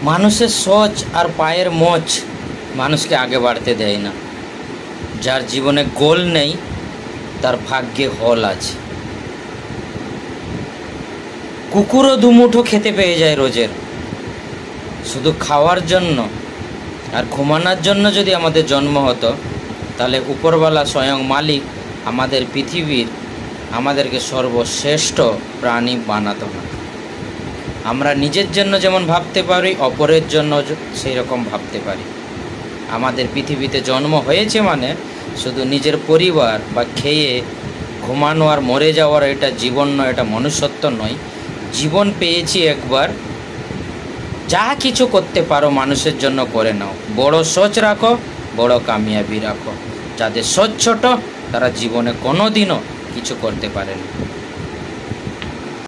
মানুষের সোচ আর পায়ের মোচ মানুষকে আগে বাড়তে দেয় না। যার জীবনে গোল নেই তার ভাগ্যে হল আছে। কুকুরও দুমুঠো খেতে পেয়ে যায় রোজের। শুধু খাওয়ার জন্য আর ঘুমানোর জন্য যদি আমাদের জন্ম হতো, তাহলে উপরওয়ালা স্বয়ং মালিক আমাদের পৃথিবীর আমাদেরকে সর্বশ্রেষ্ঠ প্রাণী বানাতো না। আমরা নিজের জন্য যেমন ভাবতে পারি, অপরের জন্য সেই রকম ভাবতে পারি। আমাদের পৃথিবীতে জন্ম হয়েছে মানে শুধু নিজের পরিবার বা খেয়ে ঘুমানো আর মরে যাওয়ার এটা জীবন নয়, এটা মনুষ্যত্ব নয়। জীবন পেয়েছি একবার, যা কিছু করতে পারো মানুষের জন্য করে নাও। বড় সোচ রাখো, বড় কামিয়াবি রাখো। যাদের সোচ ছোট তারা জীবনে কোনো দিনও কিছু করতে পারেনি।